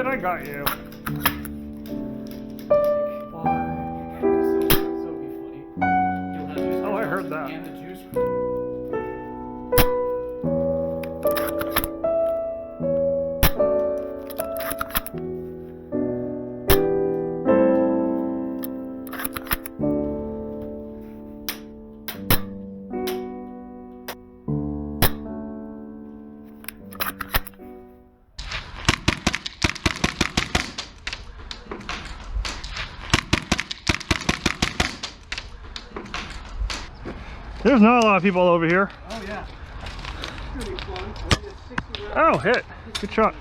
it, I got you. Oh, I heard that. There's not a lot of people over here. Oh yeah. Oh, hit. Good shot.